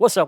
What's up,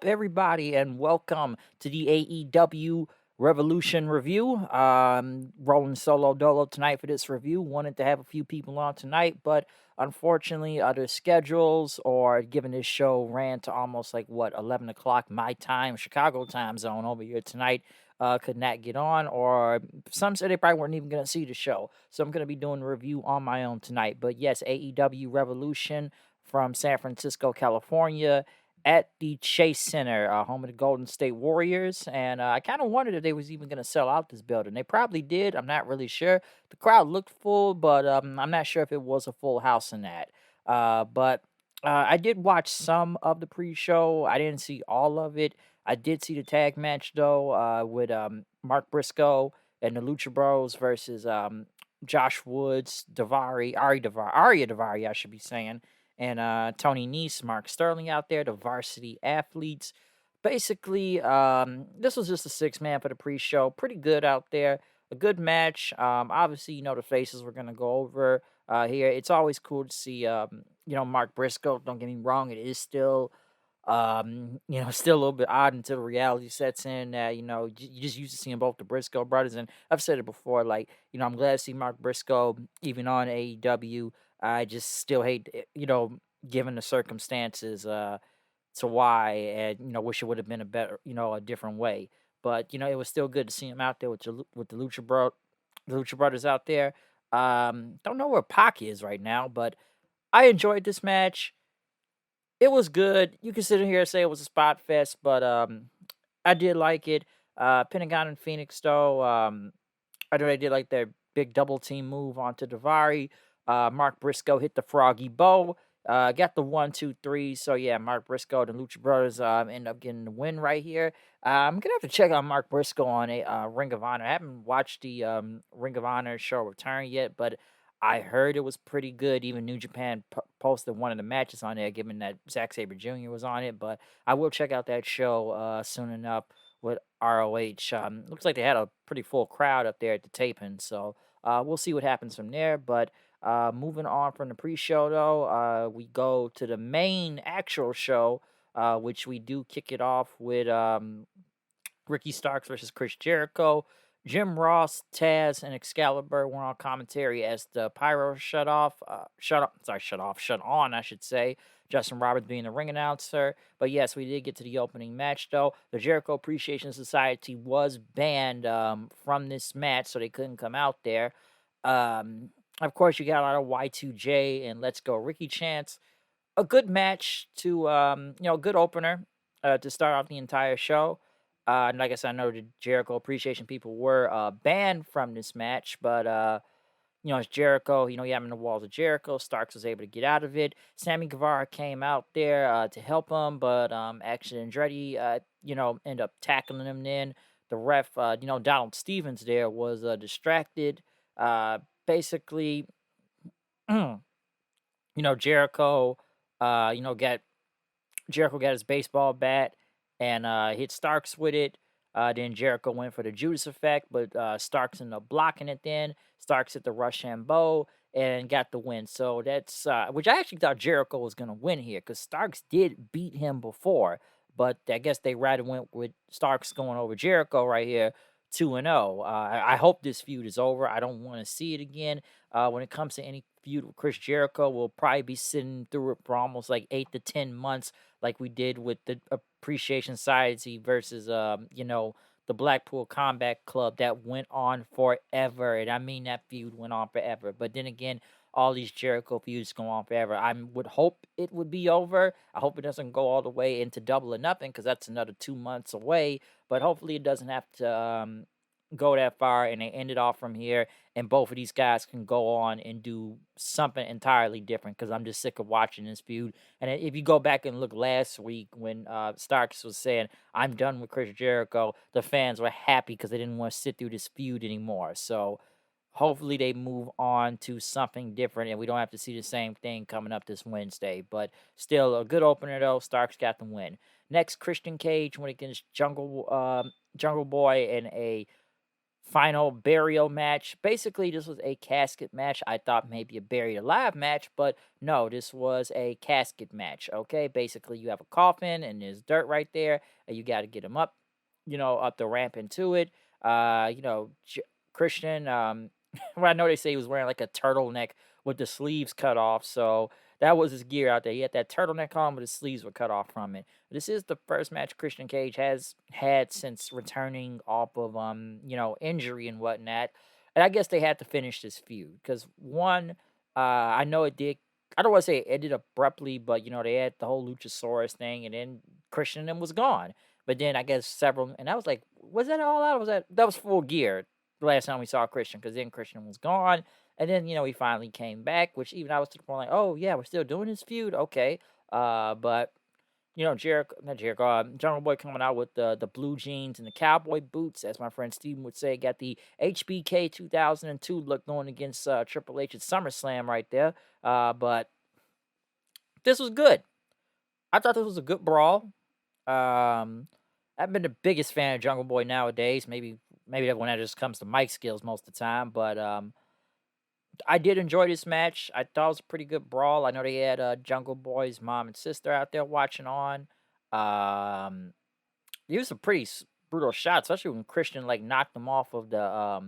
everybody, and welcome to the AEW Revolution review. Rolling solo dolo tonight for this review. Wanted to have a few people on tonight, but unfortunately, other schedules or given this show ran to almost 11 o'clock my time, Chicago time zone over here tonight. Could not get on, or some said they probably weren't even going to see the show. So I'm going to be doing a review on my own tonight. But yes, AEW Revolution from San Francisco, California, at the Chase Center, home of the Golden State Warriors. And I kind of wondered if they was even going to sell out this building. They probably did. I'm not really sure. The crowd looked full, but I'm not sure if it was a full house in that. But I did watch some of the pre-show. I didn't see all of it. I did see the tag match though, with Mark Briscoe and the Lucha Bros versus Josh Woods, Aria Davari, I should be saying, and Tony Nese, Mark Sterling out there, the varsity athletes. Basically, this was just a six-man for the pre-show. Pretty good out there. A good match. Obviously, the faces we're gonna go over here. It's always cool to see, Mark Briscoe. Don't get me wrong; it is still still a little bit odd until reality sets in that, you just used to seeing both the Briscoe brothers. And I've said it before, I'm glad to see Mark Briscoe even on AEW. I just still hate, given the circumstances, to why, and, wish it would have been a better, a different way. But, it was still good to see him out there with the Lucha Brothers out there. Don't know where Pac is right now, but I enjoyed this match. It was good. You can sit in here and say it was a spot fest, but I did like it. Pentagon and Phoenix though, I know they did like their big double team move onto Davari. Mark Briscoe hit the froggy bow. Got the 1, 2, 3. So yeah, Mark Briscoe and the Lucha Brothers end up getting the win right here. I'm gonna have to check out Mark Briscoe on a Ring of Honor. I haven't watched the Ring of Honor show Return yet, but I heard it was pretty good. Even New Japan posted one of the matches on there, given that Zack Sabre Jr. was on it. But I will check out that show soon enough with ROH. Looks like they had a pretty full crowd up there at the taping, so we'll see what happens from there. But moving on from the pre-show, though, we go to the main actual show, which we do kick it off with Ricky Starks versus Chris Jericho. Jim Ross, Taz, and Excalibur were on commentary as the pyro shut on, I should say. Justin Roberts being the ring announcer. But yes, we did get to the opening match, though. The Jericho Appreciation Society was banned from this match, so they couldn't come out there. Of course, you got a lot of Y2J and Let's Go Ricky chants. A good match to, good opener to start off the entire show. And like I said, I know the Jericho Appreciation people were banned from this match, but it's Jericho. You have him in the walls of Jericho. Starks was able to get out of it. Sammy Guevara came out there to help him, but Action Andretti, ended up tackling him. Then the ref, Donald Stevens there was distracted. Basically, Jericho, Jericho got his baseball bat and hit Starks with it. Then Jericho went for the Judas effect, but Starks ended up blocking it then. Starks hit the Rochambeau and got the win. So that's, which I actually thought Jericho was going to win here because Starks did beat him before. But I guess they rather went with Starks going over Jericho right here, 2-0. I hope this feud is over. I don't want to see it again. When it comes to any feud with Chris Jericho, we'll probably be sitting through it for almost like 8 to 10 months, like we did with the Appreciation Society versus, the Blackpool Combat Club. That went on forever. And I mean, that feud went on forever. But then again, all these Jericho feuds go on forever. I would hope it would be over. I hope it doesn't go all the way into Double or Nothing because that's another 2 months away. But hopefully it doesn't have to go that far and they end it off from here and both of these guys can go on and do something entirely different because I'm just sick of watching this feud. And if you go back and look last week when Starks was saying, I'm done with Chris Jericho, the fans were happy because they didn't want to sit through this feud anymore. So hopefully they move on to something different and we don't have to see the same thing coming up this Wednesday. But still a good opener though. Starks got the win. Next, Christian Cage went against Jungle Boy in a final burial match. Basically, this was a casket match. I thought maybe a buried alive match, but no, this was a casket match. Okay, basically, you have a coffin and there's dirt right there, and you got to get him up, up the ramp into it. Christian. Well, I know they say he was wearing like a turtleneck with the sleeves cut off, so that was his gear out there. He had that turtleneck on, but his sleeves were cut off from it. This is the first match Christian Cage has had since returning off of injury and whatnot. And I guess they had to finish this feud because one, I know it did. I don't want to say it ended abruptly, but they had the whole Luchasaurus thing, and then Christian and was gone. But then I guess several, and I was like, was that all out? Was that was Full Gear the last time we saw Christian? Because then Christian was gone, and then he finally came back. Which even I was to the point like, oh yeah, we're still doing this feud, okay. But Jericho, not Jericho, Jungle Boy coming out with the blue jeans and the cowboy boots, as my friend Steven would say. Got the HBK 2002 look going against Triple H at SummerSlam right there. But this was good. I thought this was a good brawl. I've been the biggest fan of Jungle Boy nowadays. Maybe that when that just comes to mic skills most of the time. But I did enjoy this match. I thought it was a pretty good brawl. I know they had Jungle Boy's mom and sister out there watching on. He was some pretty brutal shots, especially when Christian knocked them off of the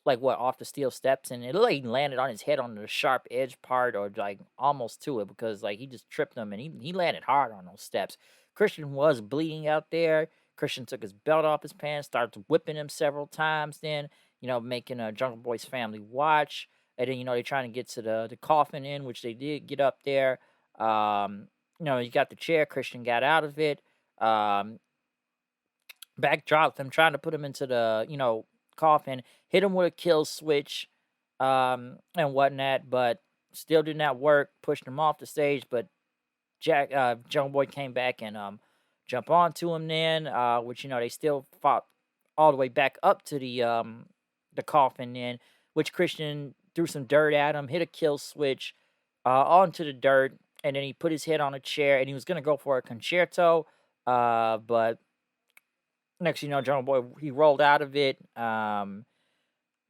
off the steel steps, and it looked like he landed on his head on the sharp edge part, or almost to it, because he just tripped him, and he landed hard on those steps. Christian was bleeding out there. Christian took his belt off his pants, started whipping him several times. Then making Jungle Boy's family watch. And then, they're trying to get to the coffin in, which they did get up there. You got the chair. Christian got out of it. Backdropped him, trying to put him into the, coffin. Hit him with a kill switch and whatnot, but still did not work. Pushed him off the stage, but Jungle Boy came back and jumped onto him then, which, they still fought all the way back up to the coffin then, which Christian threw some dirt at him, hit a kill switch onto the dirt, and then he put his head on a chair, and he was going to go for a concerto, but next Jungle Boy, he rolled out of it.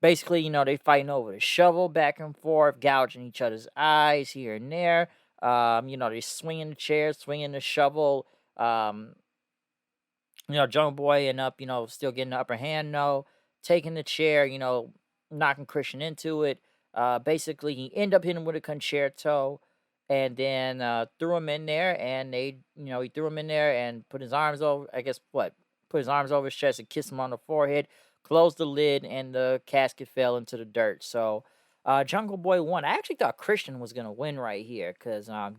Basically, they fighting over the shovel back and forth, gouging each other's eyes here and there. They swinging the chair, swinging the shovel. Jungle Boy end up, still getting the upper hand, taking the chair, knocking Christian into it. Basically, he ended up hitting him with a concerto, and then threw him in there, and he threw him in there and put his arms over, put his arms over his chest and kissed him on the forehead, closed the lid, and the casket fell into the dirt. So, Jungle Boy won. I actually thought Christian was going to win right here, because I'm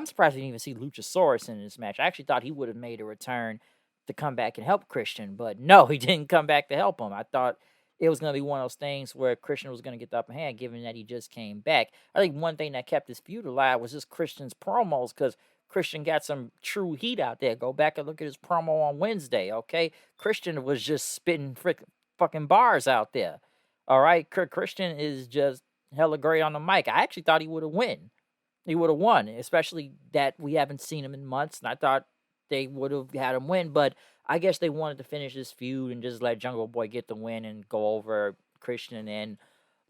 surprised we didn't even see Luchasaurus in this match. I actually thought he would have made a return to come back and help Christian, but no, he didn't come back to help him. I thought it was going to be one of those things where Christian was going to get the upper hand, given that he just came back. I think one thing that kept this feud alive was just Christian's promos, because Christian got some true heat out there. Go back and look at his promo on Wednesday, okay? Christian was just spitting fucking bars out there, all right? Christian is just hella great on the mic. I actually thought he would have won. He would have won, especially that we haven't seen him in months, and I thought they would have had him win, but I guess they wanted to finish this feud and just let Jungle Boy get the win and go over Christian and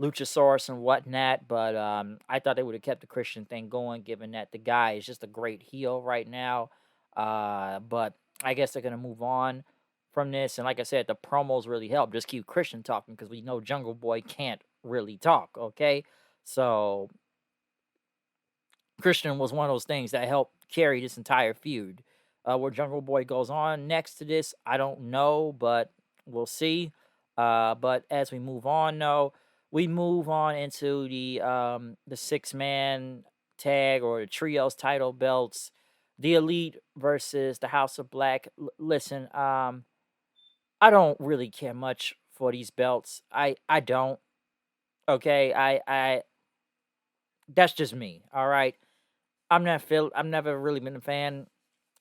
Luchasaurus and whatnot. But I thought they would have kept the Christian thing going, given that the guy is just a great heel right now. But I guess they're going to move on from this. And like I said, the promos really help. Just keep Christian talking, because we know Jungle Boy can't really talk, okay? So Christian was one of those things that helped carry this entire feud. Where Jungle Boy goes on next to this, I don't know, but we'll see. But as we move on, though, we move on into the 6-man tag, or the trios title belts. The Elite versus the House of Black. Listen, I don't really care much for these belts. I don't. Okay, I that's just me. All right, I've never really been a fan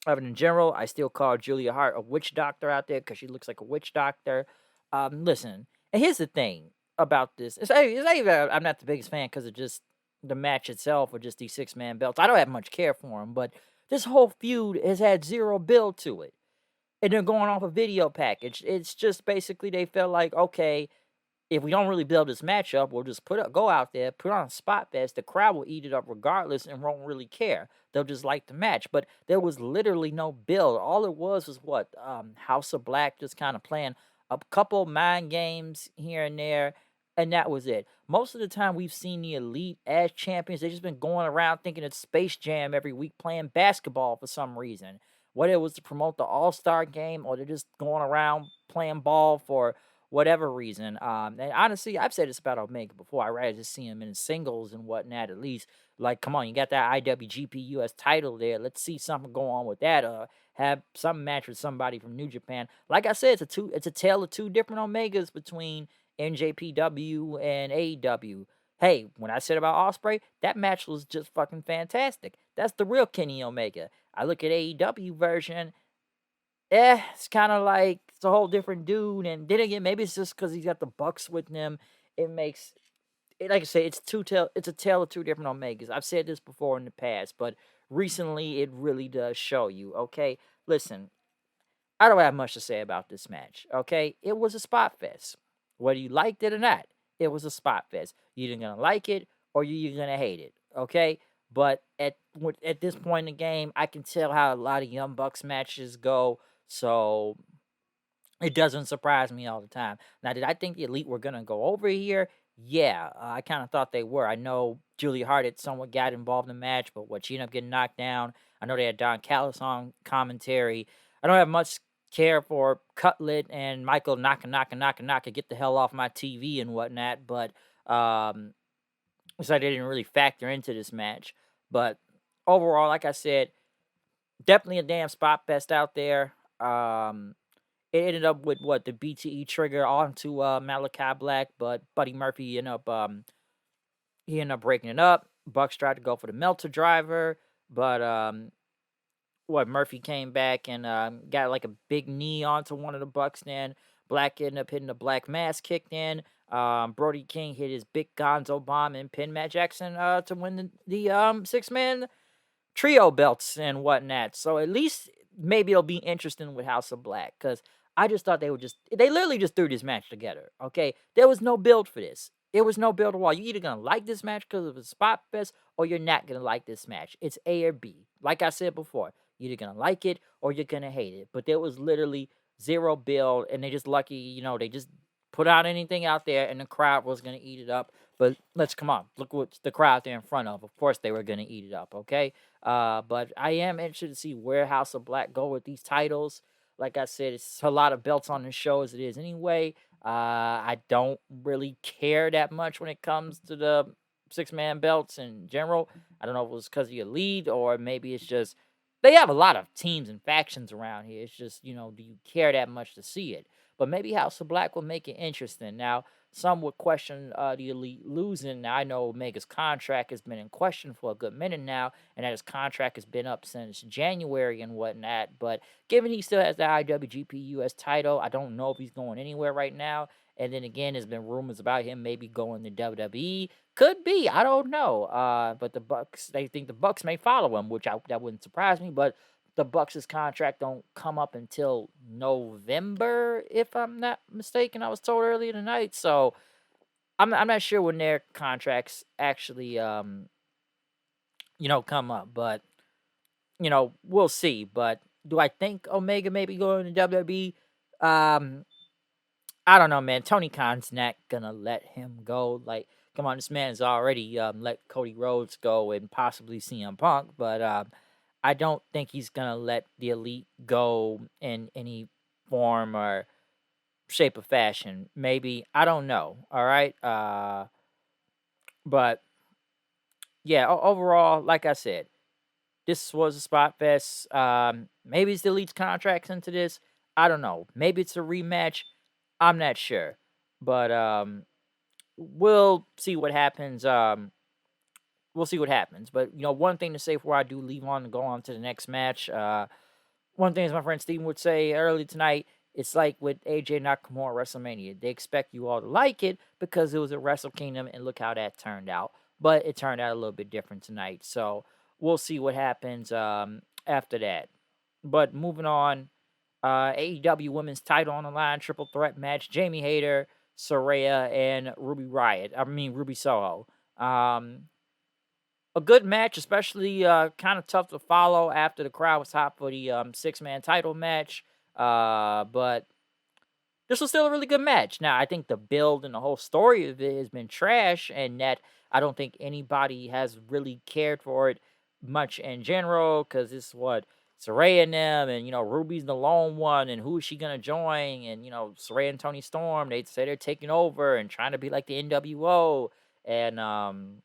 of it in general. I still call Julia Hart a witch doctor out there, because she looks like a witch doctor. Listen, and here's the thing about this. It's not even I'm not the biggest fan because of just the match itself, or just these 6-man belts. I don't have much care for them, but this whole feud has had zero build to it. and they're going off a video package. It's just basically they felt like, okay, if we don't really build this matchup, we'll just go out there, put on a spot fest. The crowd will eat it up regardless and won't really care. They'll just like the match. But there was literally no build. All it was what House of Black just kind of playing a couple mind games here and there, and that was it. Most of the time, we've seen the Elite as champions. They've just been going around thinking it's Space Jam every week, playing basketball for some reason. Whether it was to promote the All Star game or they're just going around playing ball for whatever reason. And honestly, I've said this about Omega before. I'd rather just see him in singles and whatnot at least. Like, come on, you got that IWGP US title there. Let's see something go on with that. Have some match with somebody from New Japan. Like I said, it's a tale of two different Omegas between NJPW and AEW. Hey, when I said about Ospreay, that match was just fucking fantastic. That's the real Kenny Omega. I look at AEW version, it's kind of like it's a whole different dude. And then again, maybe it's just because he's got the Bucks with him. It makes it, like I say, it's a tale of two different Omegas. I've said this before in the past, but recently it really does show you. Okay, listen, I don't have much to say about this match. Okay, it was a spot fest. Whether you liked it or not, it was a spot fest. You're either gonna like it or you're gonna hate it. Okay, but at this point in the game, I can tell how a lot of Young Bucks matches go. So it doesn't surprise me all the time. Now, did I think the Elite were gonna go over here? Yeah, I kind of thought they were. I know Julie Hart had somewhat got involved in the match, but what she ended up getting knocked down. I know they had Don Callis on commentary. I don't have much care for Cutlet and Michael knocking, get the hell off my TV and whatnot. But so they didn't really factor into this match. But overall, like I said, definitely a damn spot fest out there. It ended up with what the BTE trigger onto Malachi Black, but Buddy Murphy he ended up breaking it up. Bucks tried to go for the Melter driver, but what Murphy came back and got like a big knee onto one of the Bucks. Then Black ended up hitting the Black Mass, kicked in. Brody King hit his big Gonzo bomb and pinned Matt Jackson to win the 6-man trio belts and whatnot. So at least maybe it'll be interesting with House of Black, because I just thought they literally just threw this match together. Okay, there was no build for this. It was no build at all. You're either gonna like this match because of the spot fest, or you're not gonna like this match. It's A or B. Like I said before, you're either gonna like it or you're gonna hate it. But there was literally zero build, and they just lucky, they just put out anything out there, and the crowd was gonna eat it up. But let's come on, look what the crowd they're in front of. Of course, they were gonna eat it up. Okay, but I am interested to see where House of Black go with these titles. Like I said, it's a lot of belts on the show as it is anyway. I don't really care that much when it comes to the 6-man belts in general. I don't know if it was because of your lead or maybe it's just they have a lot of teams and factions around here. It's just, do you care that much to see it? But maybe House of Black will make it interesting. Now, some would question the Elite losing. Now, I know Omega's contract has been in question for a good minute now, and that his contract has been up since January and whatnot. But given he still has the IWGP US title, I don't know if he's going anywhere right now. And then again, there's been rumors about him maybe going to WWE. Could be, I don't know. But the Bucks, they think the Bucks may follow him, which that wouldn't surprise me. But the Bucks' contract don't come up until November, if I'm not mistaken. I was told earlier tonight, so I'm not sure when their contracts actually come up, but we'll see. But do I think Omega may be going to WWE? I don't know, man. Tony Khan's not gonna let him go. Like, come on, this man has already let Cody Rhodes go and possibly CM Punk, but I don't think he's gonna let the Elite go in any form or shape or fashion. Maybe, I don't know. All right, but yeah. Overall, like I said, this was a spot fest. Maybe it's the Elite's contracts into this. I don't know. Maybe it's a rematch. I'm not sure, but we'll see what happens. We'll see what happens. But one thing to say before I do leave on and go on to the next match. One thing, as my friend Steven would say earlier tonight, it's like with AJ Nakamura WrestleMania. They expect you all to like it because it was at Wrestle Kingdom, and look how that turned out. But it turned out a little bit different tonight. So we'll see what happens after that. But moving on, AEW Women's Title on the line, triple threat match. Jamie Hayter, Saraya, and Ruby Riot. I mean Ruby Soho. A good match, especially kind of tough to follow after the crowd was hot for the six-man title match. But this was still a really good match. Now, I think the build and the whole story of it has been trash, and that I don't think anybody has really cared for it much in general, because it's what Saraya and them, and Ruby's the lone one, and who is she gonna join? And Saraya and Tony Storm, they say they're taking over and trying to be like the NWO, and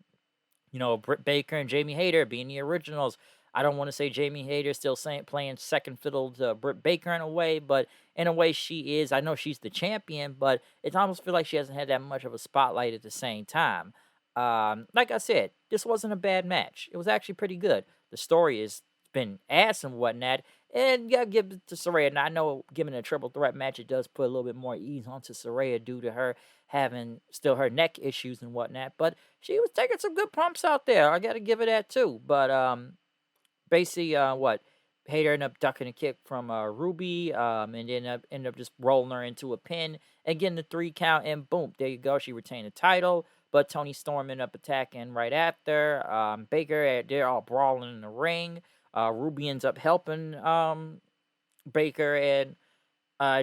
Britt Baker and Jamie Hayter being the originals. I don't want to say Jamie Hayter still playing second fiddle to Britt Baker in a way, but in a way she is. I know she's the champion, but it almost feels like she hasn't had that much of a spotlight at the same time. Like I said, this wasn't a bad match. It was actually pretty good. The story has been ass and whatnot, and you gotta give it to Saraya. Now, I know given a triple threat match, it does put a little bit more ease onto Saraya due to her having still her neck issues and whatnot, but she was taking some good pumps out there. I got to give her that too. But basically, what Hayter ended up ducking a kick from Ruby, and then ended up just rolling her into a pin and getting the 3 count, and boom, there you go. She retained the title. But Tony Storm ended up attacking right after. Baker, they're all brawling in the ring. Ruby ends up helping Baker and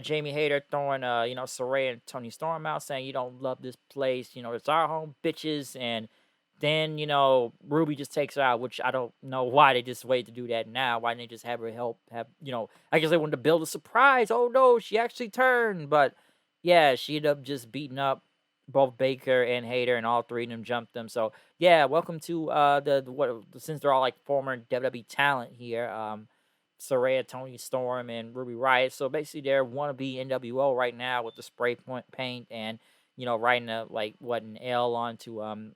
Jamie Hayter throwing, Saraya and Tony Storm out, saying, "You don't love this place. It's our home, bitches." And then, Ruby just takes her out, which I don't know why they just wait to do that now. Why didn't they just have her I guess they wanted to build a surprise. Oh, no, she actually turned. But, yeah, she ended up just beating up both Baker and Hayter, and all three of them jumped them. So, yeah, welcome to since they're all like former WWE talent here. Saraya, Tony Storm, and Ruby Riot. So basically, they're wannabe NWO right now with the spray paint and writing an L onto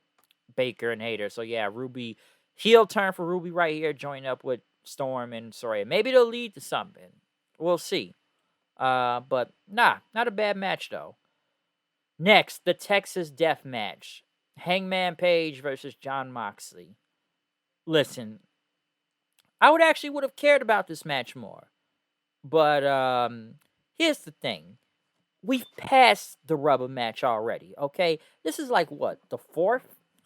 Baker and Hayter. So yeah, Ruby heel turn for Ruby right here, joining up with Storm and Saraya. Maybe they'll lead to something. We'll see. But nah, not a bad match though. Next, the Texas Death Match: Hangman Page versus Jon Moxley. Listen, I would have cared about this match more. But here's the thing. We've passed the rubber match already, okay? This is like what, the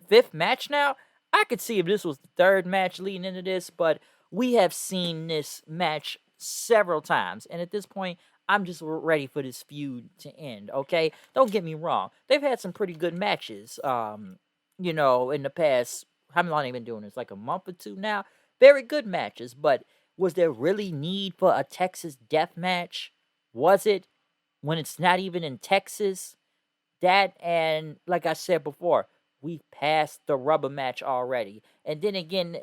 fifth match now? I could see if this was the third match leading into this, but we have seen this match several times. And at this point, I'm just ready for this feud to end, okay? Don't get me wrong. They've had some pretty good matches, in the past. How long have they been doing this? Like a month or two now? Very good matches, but was there really need for a Texas death match? Was it? When it's not even in Texas? That, and like I said before, we passed the rubber match already. And then again,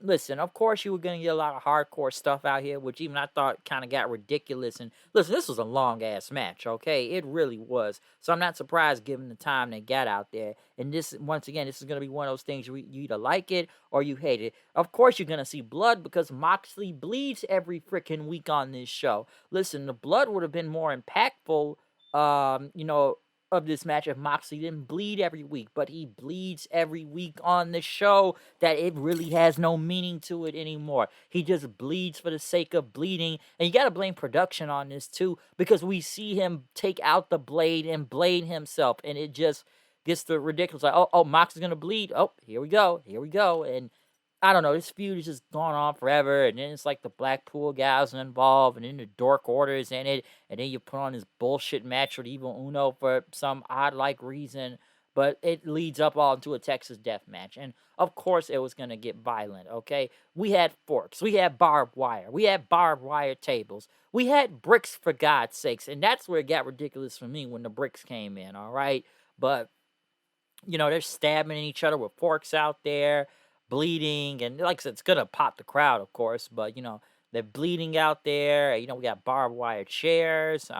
listen, of course you were going to get a lot of hardcore stuff out here, which even I thought kind of got ridiculous. And listen, this was a long ass match, okay? It really was. So I'm not surprised given the time they got out there. And this, once again, this is going to be one of those things you either like it or you hate it. Of course you're going to see blood because Moxley bleeds every freaking week on this show. Listen, the blood would have been more impactful, of this match if Moxley didn't bleed every week, but he bleeds every week on the show that it really has no meaning to it anymore. He just bleeds for the sake of bleeding, and you gotta blame production on this too, because we see him take out the blade and blade himself, and it just gets the ridiculous. Like, oh, Mox is gonna bleed. Oh, here we go, and I don't know, this feud has just gone on forever, and then it's like the Blackpool guys are involved, and then the Dork Order is in it, and then you put on this bullshit match with Evil Uno for some odd-like reason, but it leads up all into a Texas death match, and of course it was going to get violent, okay? We had forks, we had barbed wire, we had barbed wire tables, we had bricks for God's sakes, and that's where it got ridiculous for me when the bricks came in, all right? But they're stabbing each other with forks out there, bleeding, and like I said, it's gonna pop the crowd, of course, but they're bleeding out there. We got barbed wire chairs.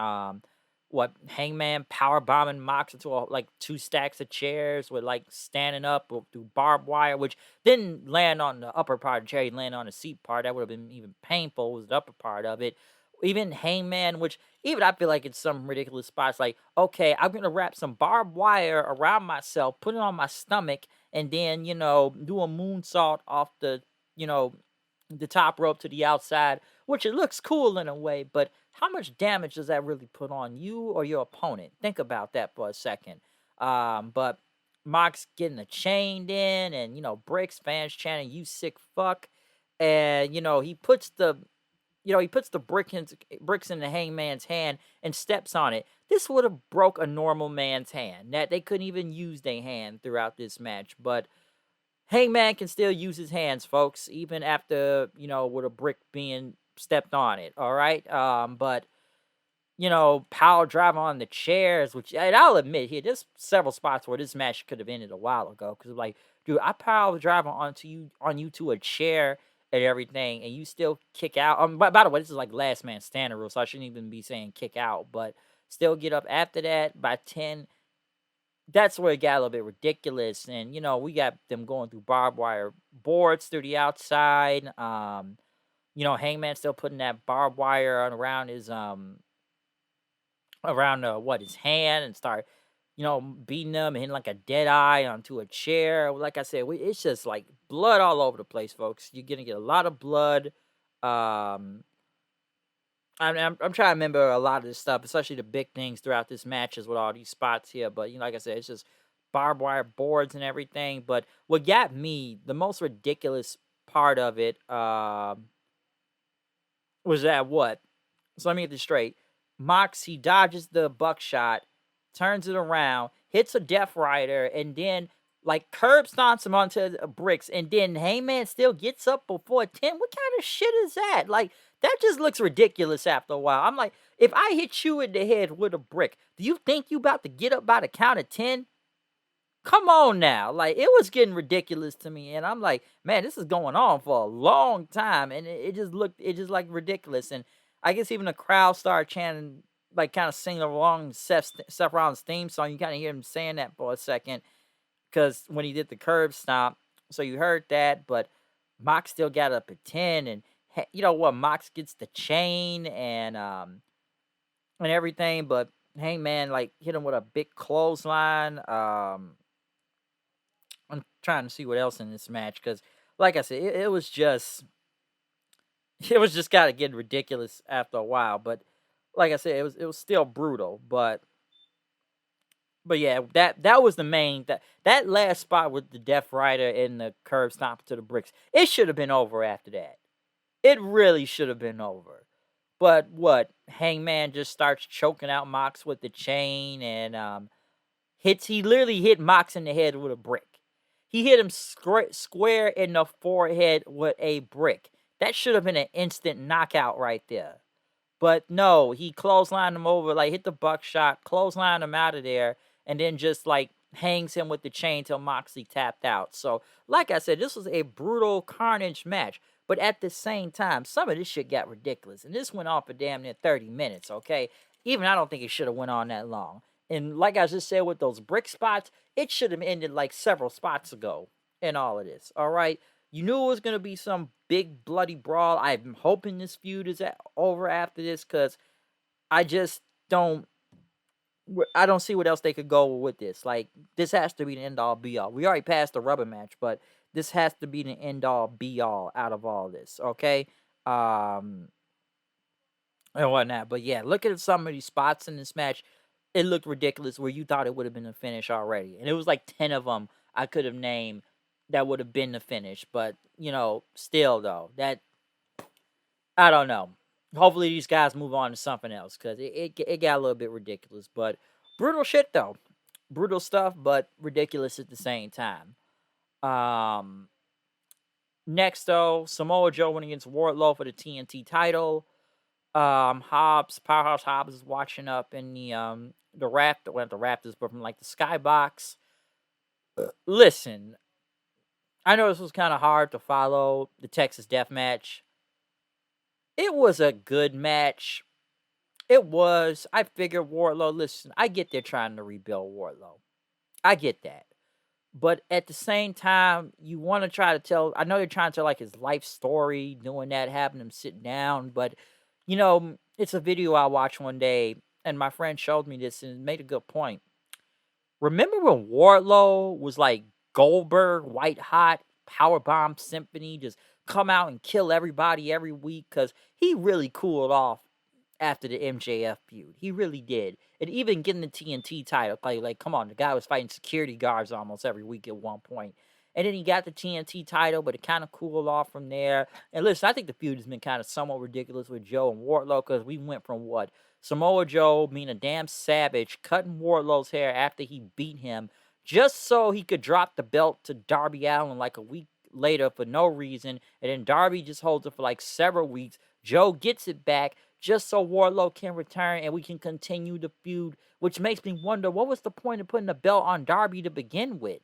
What Hangman power bombing Mox into like 2 stacks of chairs with like standing up through barbed wire, which didn't land on the upper part of the chair, he landed on the seat part. That would have been even painful, was the upper part of it. Even Hangman, which even I feel like it's some ridiculous spots. Like, okay, I'm gonna wrap some barbed wire around myself, put it on my stomach, and then do a moonsault off the you know the top rope to the outside, which it looks cool in a way, but how much damage does that really put on you or your opponent? Think about that for a second. But Mox getting the chained in, and bricks fans chanting "You sick fuck," and he puts the bricks in the Hangman's hand and steps on it. This would have broke a normal man's hand. That they couldn't even use their hand throughout this match, but Hangman can still use his hands, folks, even after, with a brick being stepped on it. All right. But power drive on the chairs, which, and I'll admit here, there's several spots where this match could have ended a while ago. Cause like, dude, I power drive on you to a chair and everything, and you still kick out. By the way, this is like last man standing rule, so I shouldn't even be saying kick out, but still get up after that by 10. That's where it got a little bit ridiculous. And, we got them going through barbed wire boards through the outside. Hangman still putting that barbed wire on around his his hand, and start, beating them and hitting like a dead eye onto a chair. Like I said, it's just like blood all over the place, folks. You're gonna get a lot of blood. Um I'm trying to remember a lot of this stuff, especially the big things throughout this matches with all these spots here. But like I said, it's just barbed wire boards and everything. But what got me the most ridiculous part of it was that what? So let me get this straight. Mox, he dodges the buckshot, turns it around, hits a Death Rider, and then like curb stomps him onto the bricks, and then Heyman still gets up before 10. What kind of shit is that? Like, that just looks ridiculous after a while. I'm like, if I hit you in the head with a brick, do you think you about to get up by the count of 10? Come on now. Like, it was getting ridiculous to me. And I'm like, man, this is going on for a long time. And it just like ridiculous. And I guess even the crowd started chanting, like kind of singing along Seth Rollins' theme song. You kind of hear him saying that for a second, because when he did the curb stomp. So you heard that. But Mox still got up at 10. And you know what? Mox gets the chain and everything. But Hangman, like, hit him with a big clothesline. I'm trying to see what else in this match, because, like I said, it was just kind of getting ridiculous after a while. But like I said, it was still brutal. But yeah, that was the main that last spot with the Death Rider and the curb stomp to the bricks. It should have been over after that. It really should have been over. But what? Hangman just starts choking out Mox with the chain, and he literally hit Mox in the head with a brick. He hit him square in the forehead with a brick. That should have been an instant knockout right there. But no, he clotheslined him over, like hit the buckshot, clotheslined him out of there, and then just like hangs him with the chain till Moxley tapped out. So, like I said, this was a brutal carnage match. But at the same time, some of this shit got ridiculous. And this went on for damn near 30 minutes, okay? Even I don't think it should have went on that long. And like I just said with those brick spots, it should have ended like several spots ago in all of this, all right? You knew it was going to be some big bloody brawl. I'm hoping this feud is over after this, because I just don't see what else they could go with this. Like, this has to be the end-all, be-all. We already passed the rubber match, but this has to be the end-all, be-all out of all this, okay? And whatnot. But yeah, look at some of these spots in this match. It looked ridiculous where you thought it would have been a finish already. And it was like 10 of them I could have named that would have been the finish. But, still though, that, I don't know. Hopefully these guys move on to something else, because it got a little bit ridiculous. But brutal shit though. Brutal stuff, but ridiculous at the same time. Next though, Samoa Joe went against Wardlow for the TNT title. Powerhouse Hobbs is watching up in the raft, well, not the Raptors, but from like the skybox. Listen, I know this was kind of hard to follow, the Texas Death Match. It was a good match. It was. I figured Wardlow, listen, I get they're trying to rebuild Wardlow. I get that. But at the same time, you want to try to tell, I know they're trying to tell like his life story, doing that, having him sit down, but it's a video I watched one day, and my friend showed me this and made a good point. Remember when Wardlow was like Goldberg, white hot, powerbomb symphony, just come out and kill everybody every week, because he really cooled off after the MJF feud. He really did. And even getting the TNT title, like come on, the guy was fighting security guards almost every week at one point. And then he got the TNT title, but it kind of cooled off from there. And listen, I think the feud has been kind of somewhat ridiculous with Joe and Wardlow, because we went from what? Samoa Joe being a damn savage, cutting Wardlow's hair after he beat him, just so he could drop the belt to Darby Allin like a week later for no reason. And then Darby just holds it for like several weeks. Joe gets it back just so Wardlow can return and we can continue the feud, which makes me wonder, what was the point of putting the belt on Darby to begin with?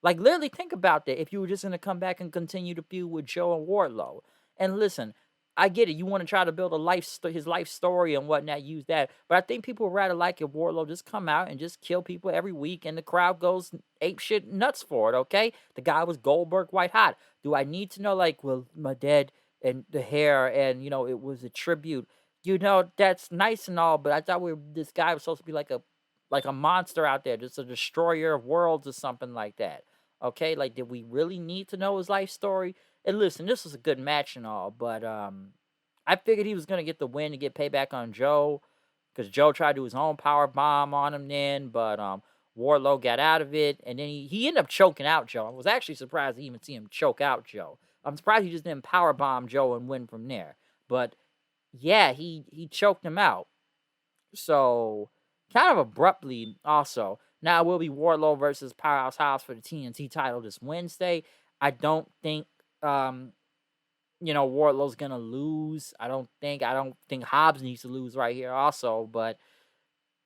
Like, literally think about that if you were just going to come back and continue to feud with Joe and Wardlow. And listen, I get it. You want to try to build his life story and whatnot, use that. But I think people would rather like if Wardlow just come out and just kill people every week and the crowd goes ape shit nuts for it, okay? The guy was Goldberg white hot. Do I need to know, like, well, my dad and the hair and, it was a tribute? That's nice and all, but I thought this guy was supposed to be like a monster out there, just a destroyer of worlds or something like that. Okay, like, did we really need to know his life story? And listen, this was a good match and all, but I figured he was gonna get the win to get payback on Joe, because Joe tried to do his own power bomb on him then, but Wardlow got out of it, and then he ended up choking out Joe. I was actually surprised to even see him choke out Joe. I'm surprised he just didn't power bomb Joe and win from there. But yeah, he choked him out. So kind of abruptly also. Now it will be Wardlow versus Powerhouse Hobbs for the TNT title this Wednesday. I don't think Wardlow's gonna lose. I don't think Hobbs needs to lose right here also, but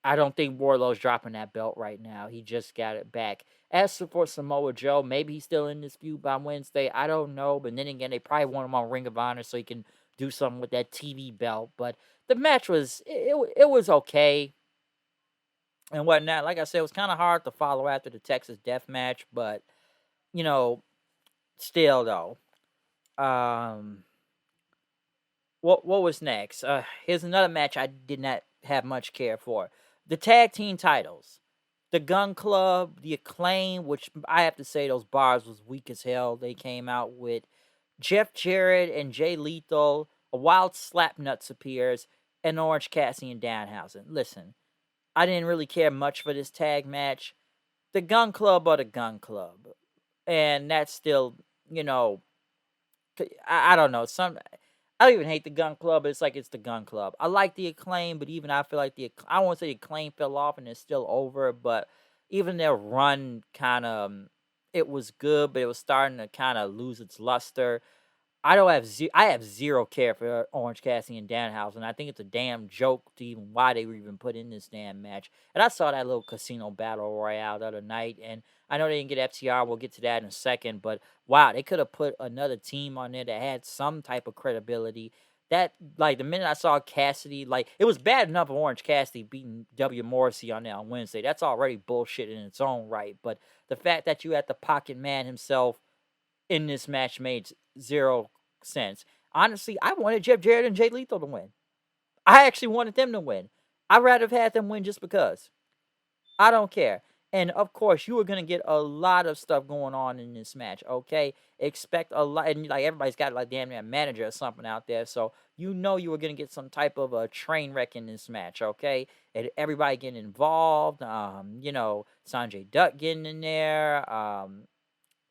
I don't think Wardlow's dropping that belt right now. He just got it back. As for Samoa Joe, maybe he's still in this feud by Wednesday. I don't know. But then again, they probably want him on Ring of Honor so he can do something with that TV belt. But the match it was okay and whatnot. Like I said, it was kind of hard to follow after the Texas Death Match, but still though. What was next? Here's another match I did not have much care for. The tag team titles. The Gun Club, the Acclaim, which I have to say those bars was weak as hell. They came out with Jeff Jarrett and Jay Lethal, a wild Slapnuts appears, and Orange Cassidy and Danhausen. Listen, I didn't really care much for this tag match. The Gun Club are the Gun Club. And that's still, I don't know. I don't even hate the Gun Club, but it's the Gun Club. I like the Acclaim, but even I feel like I don't want to say the Acclaim fell off and it's still over, but even their run kind of, it was good, but it was starting to kind of lose its luster. I have zero care for Orange Cassidy and Danhausen. I think it's a damn joke to even why they were even put in this damn match. And I saw that little casino battle royale the other night, and I know they didn't get FTR. We'll get to that in a second, but wow, they could have put another team on there that had some type of credibility. That, like, the minute I saw Cassidy, like, it was bad enough of Orange Cassidy beating W. Morrissey on there on Wednesday. That's already bullshit in its own right. But the fact that you had the Pocket Man himself in this match made zero sense. Honestly, I wanted Jeff Jarrett and Jay Lethal to win. I actually wanted them to win. I'd rather have had them win just because. I don't care. And of course, you are going to get a lot of stuff going on in this match, okay? Expect a lot. And like everybody's got like damn near a manager or something out there. So you know you were going to get some type of a train wreck in this match, okay? And everybody getting involved. Sanjay Dutt getting in there.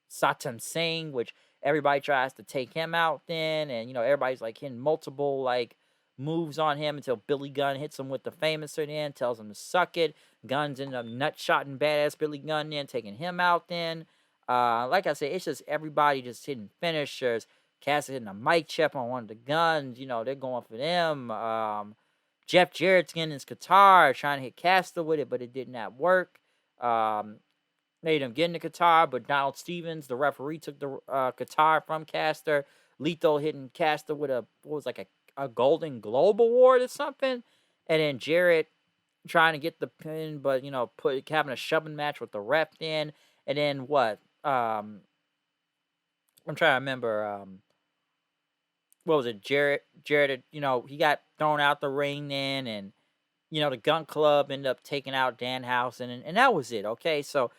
Satam Singh, which everybody tries to take him out then, and everybody's like hitting multiple like moves on him until Billy Gunn hits him with the famouser then, tells him to suck it. Gunn's ended up nutshotting badass Billy Gunn then, taking him out then. Like I said, it's just everybody just hitting finishers. Cassidy hitting a mic check on one of the Guns, they're going for them. Jeff Jarrett's getting his guitar, trying to hit Caster with it, but it did not work. Made him get in the guitar, but Donald Stevens, the referee, took the guitar from Caster. Lethal hitting Caster with a Golden Globe Award or something. And then Jarrett trying to get the pin, but, having a shoving match with the ref then. And then what? I'm trying to remember. What was it? Jarrett, he got thrown out the ring then. And, the Gun Club ended up taking out Danhausen. And that was it, okay? So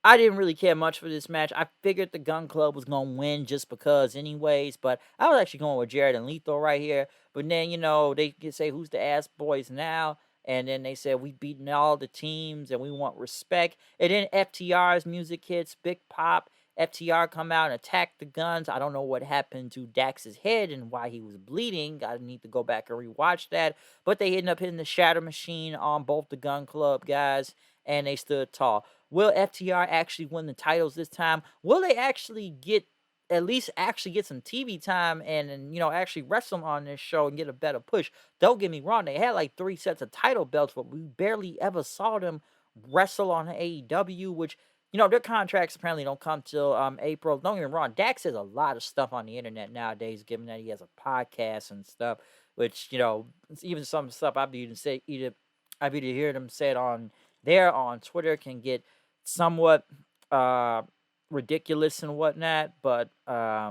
I didn't really care much for this match. I figured the Gun Club was gonna win just because, anyways. But I was actually going with Jared and Lethal right here. But then they can say who's the ass boys now, and then they said we beaten all the teams and we want respect. And then FTR's music hits, big pop. FTR come out and attack the Guns. I don't know what happened to Dax's head and why he was bleeding. I need to go back and rewatch that. But they ended up hitting the Shatter Machine on both the Gun Club guys, and they stood tall. Will FTR actually win the titles this time? Will they actually at least actually get some TV time and actually wrestle on this show and get a better push? Don't get me wrong, they had like 3 sets of title belts, but we barely ever saw them wrestle on AEW, which their contracts apparently don't come till April. Don't get me wrong, Dax says a lot of stuff on the internet nowadays, given that he has a podcast and stuff, which even some stuff I've either heard him say it on Twitter can get somewhat ridiculous and whatnot, but I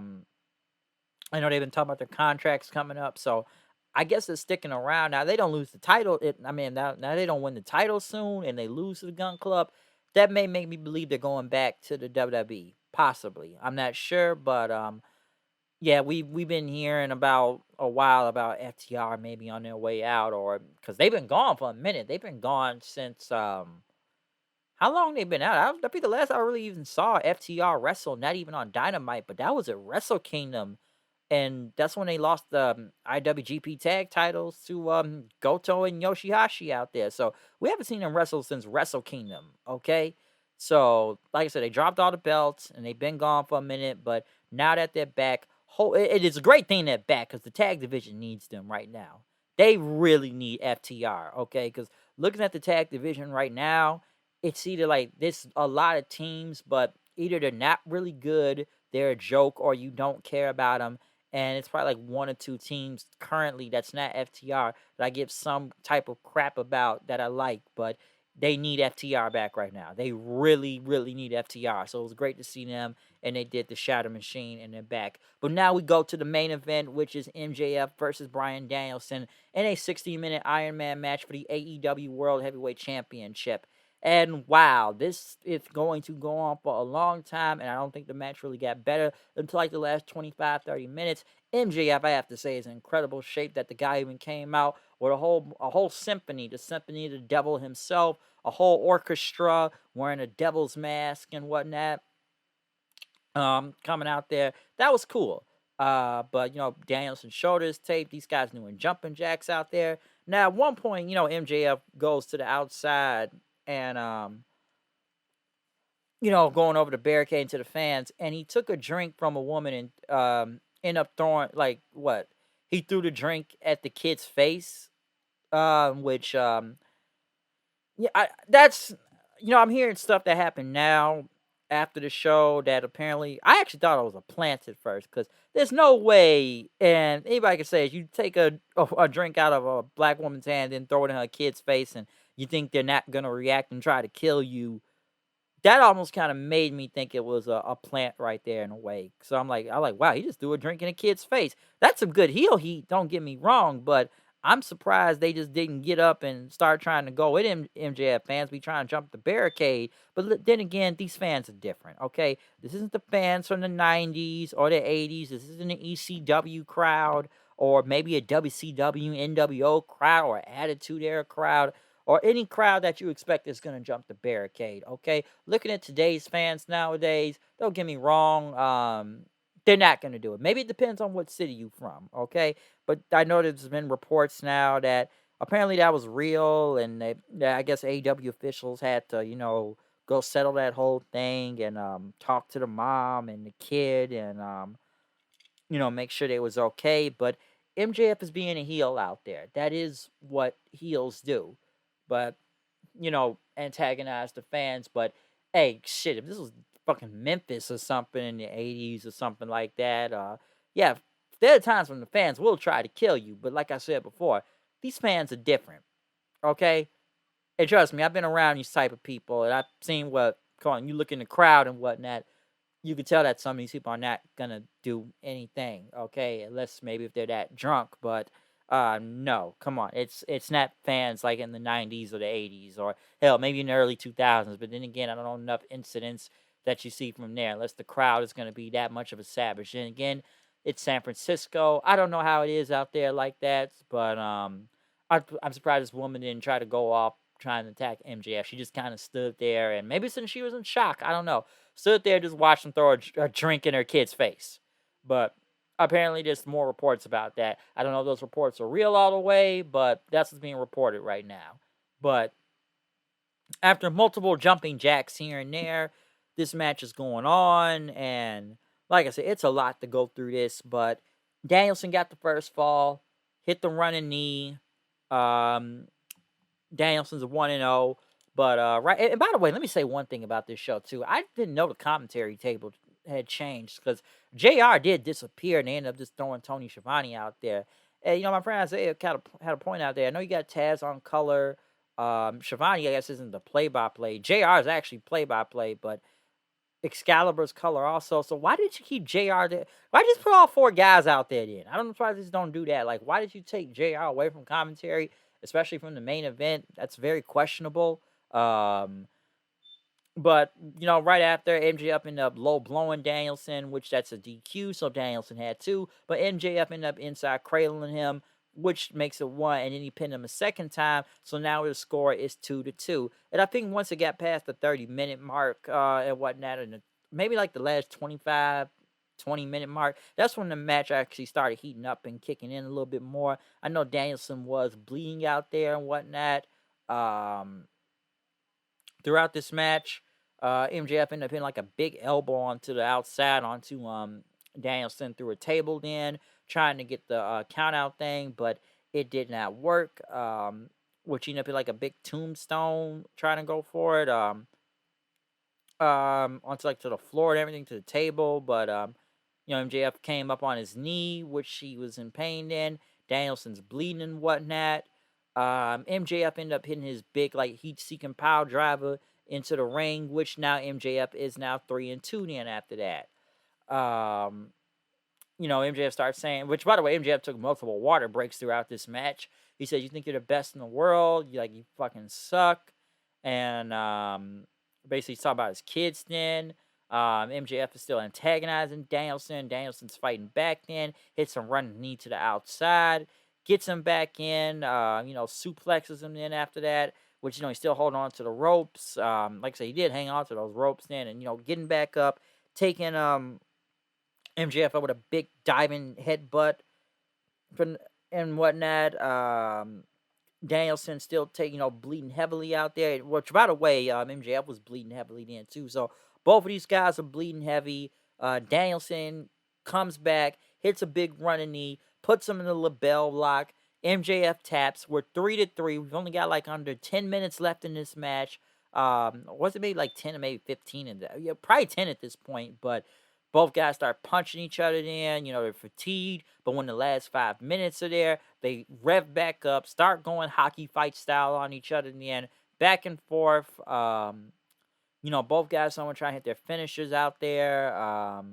know they've been talking about their contracts coming up, so I guess they're sticking around. Now they don't lose the title. Now they don't win the title soon, and they lose to the Gun Club. That may make me believe they're going back to the WWE, possibly. I'm not sure, but yeah, we've been hearing about a while about FTR maybe on their way out, or because they've been gone for a minute. They've been gone since how long they been out? That'd be the last I really even saw FTR wrestle, not even on Dynamite, but that was at Wrestle Kingdom, and that's when they lost the IWGP Tag Titles to Goto and Yoshihashi out there. So we haven't seen them wrestle since Wrestle Kingdom. Okay, so like I said, they dropped all the belts and they've been gone for a minute, but now that they're back, it is a great thing they're back because the tag division needs them right now. They really need FTR. Okay, because looking at the tag division right now, it's either like this a lot of teams, but either they're not really good, they're a joke, or you don't care about them. And it's probably like 1 or 2 teams currently that's not FTR that I give some type of crap about that I like, but they need FTR back right now. They really, really need FTR. So it was great to see them, and they did the Shatter Machine, and they're back. But now we go to the main event, which is MJF versus Bryan Danielson in a 60-minute Iron Man match for the AEW World Heavyweight Championship. And wow, this is going to go on for a long time, and I don't think the match really got better until like the last 25, 30 minutes. MJF, I have to say, is in incredible shape. That the guy even came out with a whole symphony, the symphony of the devil himself, a whole orchestra wearing a devil's mask and whatnot. Coming out there, that was cool. But Danielson showed his tape. These guys doing jumping jacks out there. Now, at one point, MJF goes to the outside and going over the barricade into the fans, and he took a drink from a woman and ended up throwing like what? He threw the drink at the kid's face, which yeah, that's I'm hearing stuff that happened now after the show that apparently I actually thought it was a plant at first because there's no way, and anybody can say you take a drink out of a black woman's hand and throw it in her kid's face and you think they're not gonna react and try to kill you. That almost kind of made me think it was a plant right there in a way. So I'm like, wow, he just threw a drink in a kid's face. That's some good heel heat. Don't get me wrong, but I'm surprised they just didn't get up and start trying to go with MJF fans. Be trying to jump the barricade. But then again, these fans are different. Okay, this isn't the fans from the '90s or the '80s. This isn't an ECW crowd or maybe a WCW, NWO crowd or Attitude Era crowd or any crowd that you expect is going to jump the barricade, okay? Looking at today's fans nowadays, don't get me wrong, they're not going to do it. Maybe it depends on what city you're from, okay? But I know there's been reports now that apparently that was real, and I guess AEW officials had to, go settle that whole thing and talk to the mom and the kid and make sure they was okay. But MJF is being a heel out there. That is what heels do. But, antagonize the fans. But hey, shit, if this was fucking Memphis or something in the 80s or something like that, yeah, there are times when the fans will try to kill you. But like I said before, these fans are different. Okay? And trust me, I've been around these type of people and I've seen you look in the crowd and whatnot, you can tell that some of these people are not gonna do anything, okay? Unless maybe if they're that drunk. But No, come on. It's not fans like in the 90s or the 80s or hell, maybe in the early 2000s. But then again, I don't know enough incidents that you see from there unless the crowd is going to be that much of a savage. And again, it's San Francisco. I don't know how it is out there like that, but I'm surprised this woman didn't try to go off trying to attack MJF. She just kind of stood there, and maybe since she was in shock, I don't know, stood there just watched him throw a drink in her kid's face. But apparently, there's more reports about that. I don't know if those reports are real all the way, but that's what's being reported right now. But after multiple jumping jacks here and there, this match is going on, and like I said, it's a lot to go through this. But Danielson got the first fall, hit the running knee. Um, Danielson's a 1-0. But right, and by the way, let me say one thing about this show too. I didn't know the commentary table had changed because JR did disappear and they ended up just throwing Tony Schiavone out there. And my friend Isaiah kind of had a point out there. I know you got Taz on color. Schiavone, I guess, isn't the play-by-play. JR is actually play-by-play, but Excalibur's color also. So why did you keep JR there? Why just put all four guys out there then? I don't know why they just don't do that. Like, why did you take JR away from commentary, especially from the main event? That's very questionable. But right after MJF ended up low blowing Danielson, which that's a DQ, so Danielson had two. But MJF ended up inside cradling him, which makes it 1, and then he pinned him a second time. So now the score is 2-2. And I think once it got past the 30-minute mark and whatnot, and maybe like the last 25, 20-minute mark, that's when the match actually started heating up and kicking in a little bit more. I know Danielson was bleeding out there and whatnot. Throughout this match, MJF ended up hitting like a big elbow onto the outside onto Danielson through a table then, trying to get the count out thing, but it did not work. Which ended up being like a big tombstone trying to go for it. Onto like to the floor and everything, to the table, but MJF came up on his knee, which he was in pain in. Danielson's bleeding and whatnot. MJF ended up hitting his big like heat-seeking pile driver into the ring, which now MJF is now 3-2 then after that. MJF starts saying, which by the way, MJF took multiple water breaks throughout this match. He said, "You think you're the best in the world? You fucking suck." And basically talking about his kids then. MJF is still antagonizing Danielson. Danielson's fighting back then. Hits him running knee to the outside. Gets him back in. Suplexes him then after that. Which, he's still holding on to the ropes. Like I said, he did hang on to those ropes then. And, getting back up. Taking MJF up with a big diving headbutt. And whatnot. Danielson still bleeding heavily out there. Which, by the way, MJF was bleeding heavily then too. So both of these guys are bleeding heavy. Danielson comes back, hits a big running knee, puts him in the label lock. MJF taps. We're 3-3. We've only got like under 10 minutes left in this match. Was it maybe like 10 or maybe 15? Probably 10 at this point. But both guys start punching each other in. They're fatigued. But when the last 5 minutes are there, they rev back up, start going hockey fight style on each other in the end. Back and forth. Both guys someone trying to hit their finishers out there.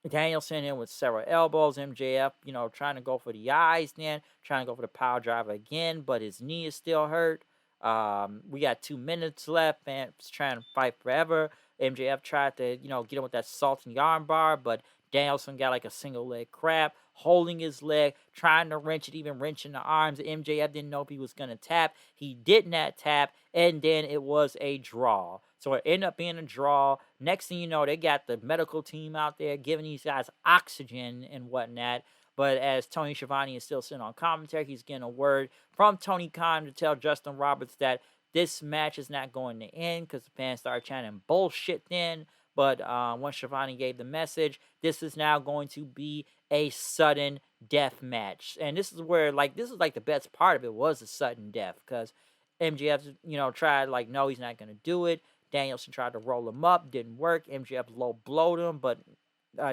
Danielson in with several elbows. MJF, trying to go for the eyes then. Trying to go for the power driver again. But his knee is still hurt. We got 2 minutes left. Man, trying to fight forever. MJF tried to, get him with that salting arm bar, but Danielson got like a single leg crab, holding his leg, trying to wrench it, even wrenching the arms. MJF didn't know if he was going to tap. He did not tap, and then it was a draw. So it ended up being a draw. Next thing you know, they got the medical team out there giving these guys oxygen and whatnot. But as Tony Schiavone is still sitting on commentary, he's getting a word from Tony Khan to tell Justin Roberts that this match is not going to end because the fans started chanting bullshit then. But once Schiavone gave the message, this is now going to be a sudden death match. And this is where, this is the best part of it was the sudden death. Because MJF, tried, no, he's not going to do it. Danielson tried to roll him up. Didn't work. MJF low blowed him, but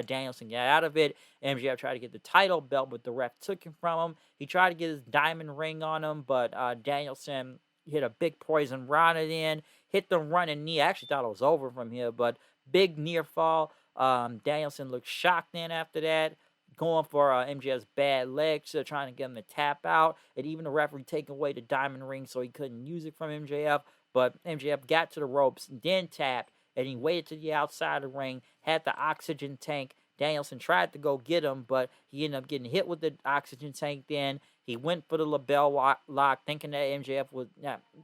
Danielson got out of it. MJF tried to get the title belt, but the ref took him from him. He tried to get his diamond ring on him, but Danielson hit a big poison rana in, hit the running knee. I actually thought it was over from here, but big near fall. Danielson looked shocked then after that. going for MJF's bad leg, so trying to get him to tap out, and even the referee taking away the diamond ring so he couldn't use it from MJF. But MJF got to the ropes, then tapped, and he waited to the outside of the ring, had the oxygen tank. Danielson tried to go get him, but he ended up getting hit with the oxygen tank. Then he went for the label lock, thinking that MJF was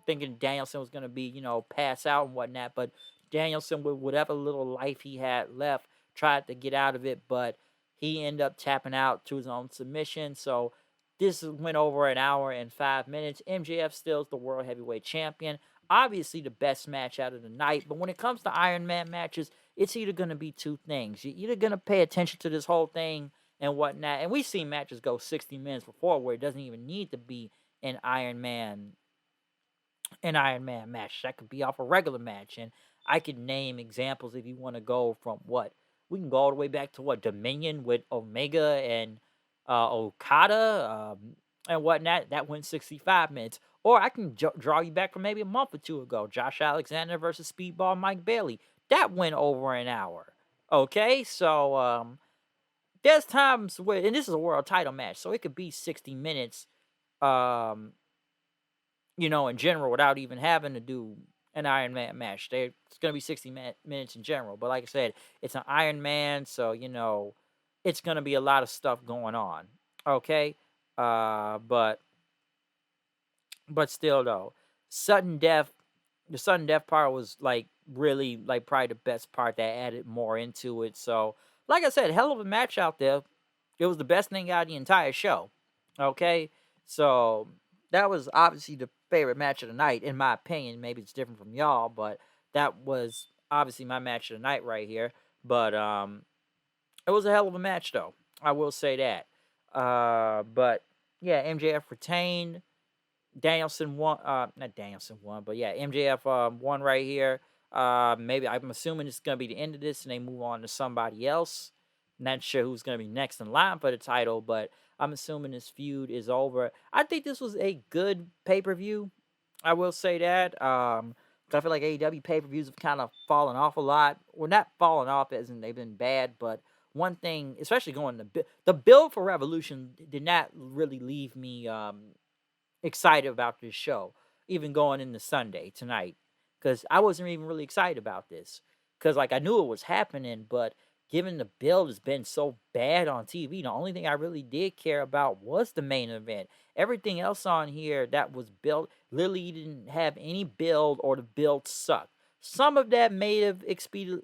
thinking Danielson was going to be, pass out and whatnot. But Danielson, with whatever little life he had left, tried to get out of it, but he ended up tapping out to his own submission. So this went over an hour and 5 minutes. MJF still is the World Heavyweight Champion. Obviously the best match out of the night. But when it comes to Iron Man matches, it's either going to be two things. You're either going to pay attention to this whole thing and whatnot. And we've seen matches go 60 minutes before where it doesn't even need to be an Iron Man match. That could be off a regular match. And I could name examples if you want to go from what? We can go all the way back to what? Dominion with Omega and Okada and whatnot. That went 65 minutes. Or I can draw you back from maybe a month or two ago. Josh Alexander versus Speedball Mike Bailey. That went over an hour. Okay? So, there's times where, and this is a world title match, so it could be 60 minutes, in general, without even having to do an Iron Man match. It's going to be 60 minutes in general. But like I said, it's an Iron Man, so, it's going to be a lot of stuff going on. Okay? But still, though, the sudden death part was, like, really, like, probably the best part that added more into it. So, like I said, hell of a match out there. It was the best thing out of the entire show. Okay? So, that was obviously the favorite match of the night, in my opinion. Maybe it's different from y'all, but that was obviously my match of the night right here. But it was a hell of a match, though. I will say that. But yeah, MJF retained. Danielson won. Not Danielson won, but yeah, MJF won right here. Maybe I'm assuming it's gonna be the end of this, and they move on to somebody else. Not sure who's gonna be next in line for the title, but I'm assuming this feud is over. I think this was a good pay-per-view. I will say that. I feel like AEW pay-per-views have kind of fallen off a lot. Well, not fallen off as in they've been bad, but one thing, especially going the build for Revolution, did not really leave me excited about this show, even going into Sunday tonight, because I wasn't even really excited about this, because like I knew it was happening, but given the build has been so bad on TV, the only thing I really did care about was the main event. Everything else on here that was built literally didn't have any build, or the build sucked. Some of that may have exceeded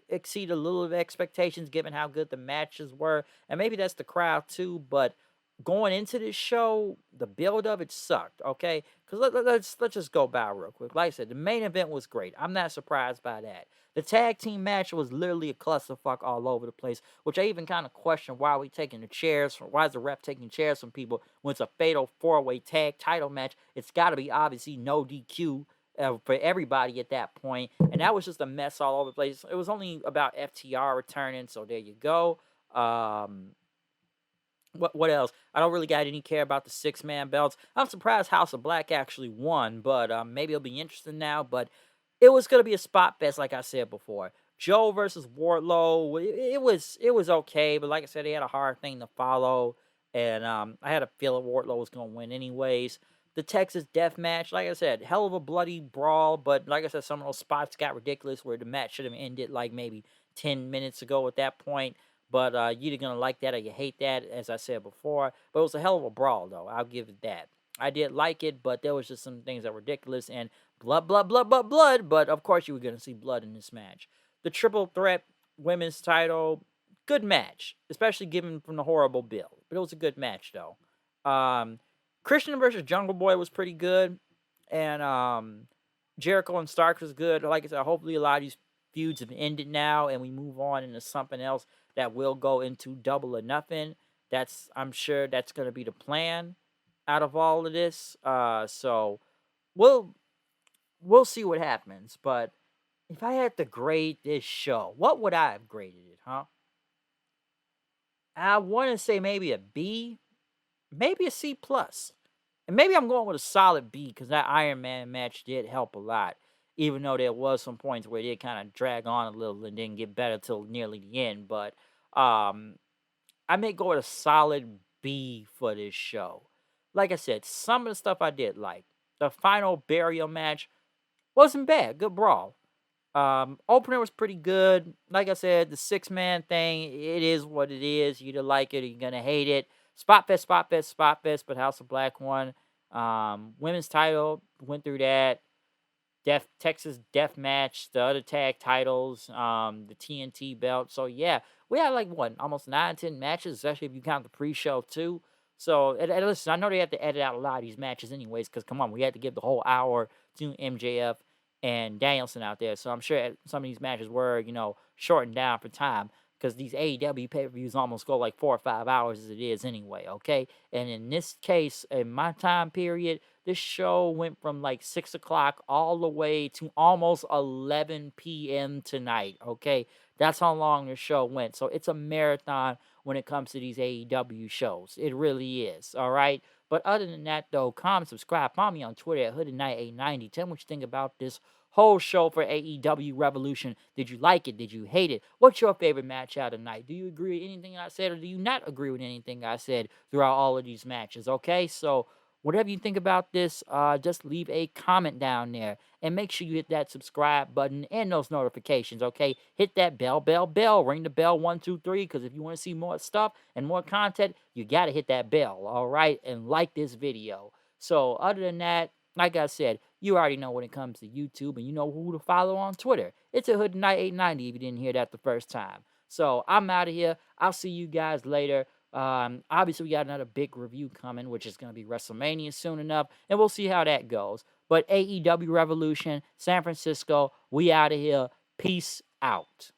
a little of expectations given how good the matches were, and maybe that's the crowd too, but going into this show, the build of it sucked, okay? Because let's just go by real quick. Like I said, the main event was great. I'm not surprised by that. The tag team match was literally a clusterfuck all over the place, which I even kind of question why are we taking the chairs from, why is the ref taking chairs from people when it's a fatal 4-way tag title match? It's got to be obviously no DQ for everybody at that point, and that was just a mess all over the place. It was only about FTR returning, so there you go. What else? I don't really got any care about the 6-man belts. I'm surprised House of Black actually won, but maybe it'll be interesting now. But it was gonna be a spot fest, like I said before. Joe versus Wardlow. It was okay, but like I said, they had a hard thing to follow, and I had a feeling Wardlow was gonna win anyways. The Texas Death Match, like I said, hell of a bloody brawl, but like I said, some of those spots got ridiculous where the match should have ended like maybe 10 minutes ago at that point. But you're either going to like that or you hate that, as I said before. But it was a hell of a brawl, though. I'll give it that. I did like it, but there was just some things that were ridiculous. And blood, blood, blood, blood, blood. But, of course, you were going to see blood in this match. The Triple Threat Women's title, good match. Especially given from the horrible build. But it was a good match, though. Christian versus Jungle Boy was pretty good. And Jericho and Starks was good. Like I said, hopefully a lot of these feuds have ended now and we move on into something else that will go into Double or Nothing. I'm sure that's going to be the plan out of all of this. So we'll see what happens. But if I had to grade this show, what would I have graded it, huh? I want to say maybe a B, maybe a C plus. And maybe I'm going with a solid B because that Iron Man match did help a lot. Even though there was some points where it did kind of drag on a little and didn't get better till nearly the end. But I may go with a solid B for this show. Like I said, some of the stuff I did like. The final burial match wasn't bad. Good brawl. Opener was pretty good. Like I said, the 6-man thing, it is what it is. You either like it or you're gonna hate it. Spot fest, spot fest, spot fest, but House of Black won. Women's title went through that. Texas Death Match, the other tag titles, the TNT belt. So yeah, we had like what, almost 9, 10 matches, especially if you count the pre-show too. So and listen, I know they have to edit out a lot of these matches anyways, because come on, we had to give the whole hour to MJF and Danielson out there. So I'm sure some of these matches were, shortened down for time. Because these AEW pay-per-views almost go like 4 or 5 hours as it is anyway, okay? And in this case, in my time period, this show went from like 6 o'clock all the way to almost 11 p.m. tonight, okay? That's how long the show went. So it's a marathon when it comes to these AEW shows. It really is, all right? But other than that, though, comment, subscribe, follow me on Twitter at HoodedKnight890. Tell me what you think about this whole show for AEW Revolution. Did you like it? Did you hate it? What's your favorite match out tonight? Do you agree with anything I said, or do you not agree with anything I said throughout all of these matches? Okay, so whatever you think about this, just leave a comment down there. And make sure you hit that subscribe button and those notifications, okay? Hit that bell, bell, bell. Ring the bell 1, 2, 3, because if you want to see more stuff and more content, you got to hit that bell, all right? And like this video. So other than that, like I said, you already know when it comes to YouTube, and you know who to follow on Twitter. It's a Hood Night 890 if you didn't hear that the first time. So I'm out of here. I'll see you guys later. Obviously, we got another big review coming, which is going to be WrestleMania soon enough, and we'll see how that goes. But AEW Revolution, San Francisco, we out of here. Peace out.